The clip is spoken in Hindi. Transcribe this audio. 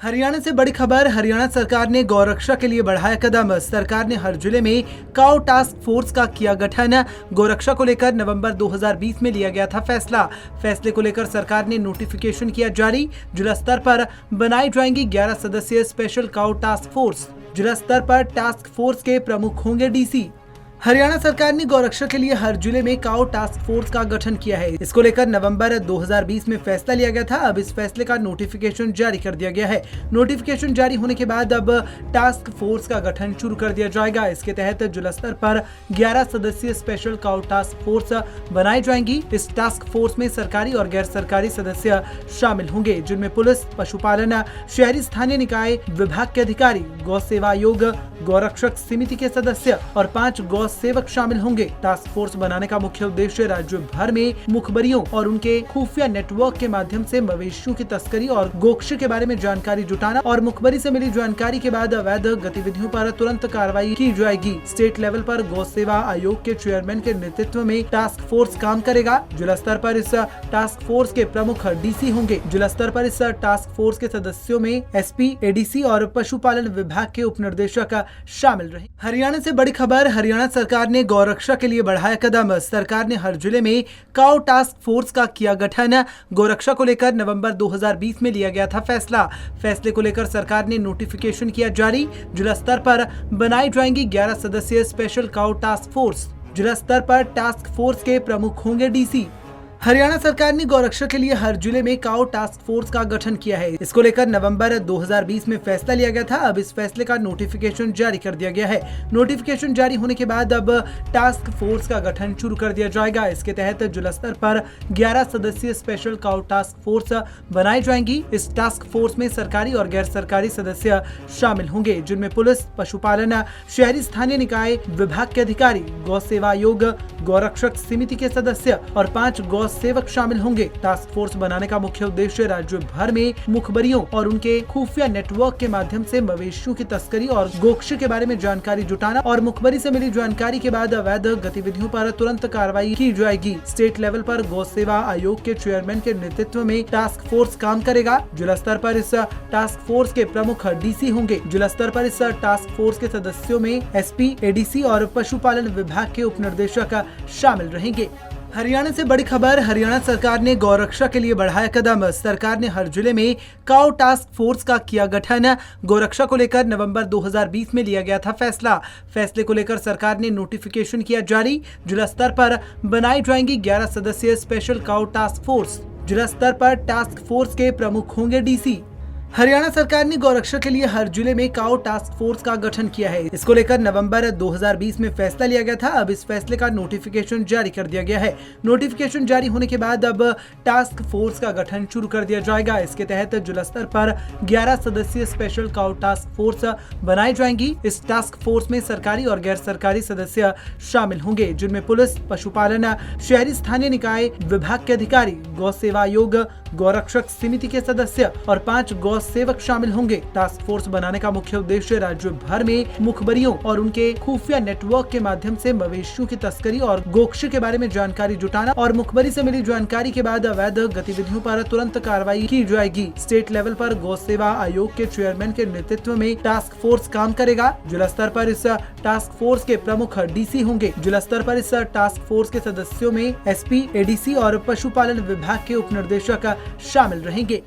हरियाणा से बड़ी खबर। हरियाणा सरकार ने गौरक्षा के लिए बढ़ाया कदम। सरकार ने हर जिले में काऊ टास्क फोर्स का किया गठन। गौरक्षा को लेकर नवंबर 2020 में लिया गया था फैसला। फैसले को लेकर सरकार ने नोटिफिकेशन किया जारी। जिला स्तर पर बनाई जाएंगी 11 सदस्यीय स्पेशल काऊ टास्क फोर्स। जिला स्तर पर टास्क फोर्स के प्रमुख होंगे डीसी। हरियाणा सरकार ने गौरक्षा के लिए हर जिले में काऊ टास्क फोर्स का गठन किया है। इसको लेकर नवंबर 2020 में फैसला लिया गया था। अब इस फैसले का नोटिफिकेशन जारी कर दिया गया है। नोटिफिकेशन जारी होने के बाद अब टास्क फोर्स का गठन शुरू कर दिया जाएगा। इसके तहत जिला स्तर पर 11 सदस्यीय स्पेशल काऊ टास्क फोर्स बनाई जाएंगी। इस टास्क फोर्स में सरकारी और गैर सरकारी सदस्य शामिल होंगे, जिनमें पुलिस, पशुपालन, शहरी स्थानीय निकाय विभाग के अधिकारी, गौ सेवा आयोग, गौरक्षक समिति के सदस्य और 5 गौ सेवक शामिल होंगे। टास्क फोर्स बनाने का मुख्य उद्देश्य राज्य भर में मुखबरियों और उनके खुफिया नेटवर्क के माध्यम से मवेशियों की तस्करी और गोकशी के बारे में जानकारी जुटाना और मुखबरी से मिली जानकारी के बाद अवैध गतिविधियों पर तुरंत कार्रवाई की जाएगी। स्टेट लेवल पर गौ सेवा आयोग के चेयरमैन के नेतृत्व में टास्क फोर्स काम करेगा। जिला स्तर पर इस टास्क फोर्स के प्रमुख डीसी होंगे। जिला स्तर पर इस टास्क फोर्स के सदस्यों में एसपी, एडीसी और पशुपालन विभाग के उप निर्देशक शामिल रहे। हरियाणा से बड़ी खबर। हरियाणा सरकार ने गौरक्षा के लिए बढ़ाया कदम। सरकार ने हर जिले में काऊ टास्क फोर्स का किया गठन। गौरक्षा को लेकर नवंबर 2020 में लिया गया था फैसला। फैसले को लेकर सरकार ने नोटिफिकेशन किया जारी। जिला स्तर पर बनाई जाएंगी 11 सदस्यीय स्पेशल काऊ टास्क फोर्स। जिला स्तर पर टास्क फोर्स के प्रमुख होंगे डीसी। हरियाणा सरकार ने गौरक्षा के लिए हर जिले में काऊ टास्क फोर्स का गठन किया है। इसको लेकर नवंबर 2020 में फैसला लिया गया था। अब इस फैसले का नोटिफिकेशन जारी कर दिया गया है। नोटिफिकेशन जारी होने के बाद अब टास्क फोर्स का गठन शुरू कर दिया जाएगा। इसके तहत जिला स्तर पर 11 सदस्यीय स्पेशल काऊ टास्क फोर्स बनाई जाएंगी। इस टास्क फोर्स में सरकारी और गैर सरकारी सदस्य शामिल होंगे, जिनमें पुलिस, पशुपालन, शहरी स्थानीय निकाय विभाग के अधिकारी, गौ सेवा आयोग, गौरक्षक समिति के सदस्य और 5 गौ सेवक शामिल होंगे। टास्क फोर्स बनाने का मुख्य उद्देश्य राज्य भर में मुखबरियों और उनके खुफिया नेटवर्क के माध्यम से मवेशियों की तस्करी और गोकशी के बारे में जानकारी जुटाना और मुखबरी से मिली जानकारी के बाद अवैध गतिविधियों पर तुरंत कार्रवाई की जाएगी। स्टेट लेवल पर गौ सेवा आयोग के चेयरमैन के नेतृत्व में टास्क फोर्स काम करेगा। जिला स्तर पर इस टास्क फोर्स के प्रमुख डीसी होंगे। जिला स्तर पर इस टास्क फोर्स के सदस्यों में एसपी, एडीसी और पशुपालन विभाग के उप निर्देशक शामिल रहेंगे। हरियाणा से बड़ी खबर। हरियाणा सरकार ने गौरक्षा के लिए बढ़ाया कदम। सरकार ने हर जिले में काऊ टास्क फोर्स का किया गठन। गौरक्षा को लेकर नवंबर 2020 में लिया गया था फैसला। फैसले को लेकर सरकार ने नोटिफिकेशन किया जारी। जिला स्तर पर बनाई जाएंगी 11 सदस्यीय स्पेशल काऊ टास्क फोर्स। जिला स्तर पर टास्क फोर्स के प्रमुख होंगे डीसी। हरियाणा सरकार ने गौरक्षा के लिए हर जिले में काऊ टास्क फोर्स का गठन किया है। इसको लेकर नवंबर 2020 में फैसला लिया गया था। अब इस फैसले का नोटिफिकेशन जारी कर दिया गया है। नोटिफिकेशन जारी होने के बाद अब टास्क फोर्स का गठन शुरू कर दिया जाएगा। इसके तहत जिला स्तर पर 11 सदस्यीय स्पेशल काऊ टास्क फोर्स बनाई जाएंगी। इस टास्क फोर्स में सरकारी और गैर सरकारी सदस्य शामिल होंगे, जिनमें पुलिस, पशुपालन, शहरी स्थानीय निकाय विभाग के अधिकारी, गौ सेवा आयोग, गौरक्षक समिति के सदस्य और 5 गौ सेवक शामिल होंगे। टास्क फोर्स बनाने का मुख्य उद्देश्य राज्य भर में मुखबरियों और उनके खुफिया नेटवर्क के माध्यम से मवेशियों की तस्करी और गोकशी के बारे में जानकारी जुटाना और मुखबरी से मिली जानकारी के बाद अवैध गतिविधियों पर तुरंत कार्रवाई की जाएगी। स्टेट लेवल पर गौ सेवा आयोग के चेयरमैन के नेतृत्व में टास्क फोर्स काम करेगा। जिला स्तर पर इस टास्क फोर्स के प्रमुख डीसी होंगे। जिला स्तर पर इस टास्क फोर्स के सदस्यों में एसपी, एडीसी और पशुपालन विभाग के उप निर्देशक शामिल रहेंगे।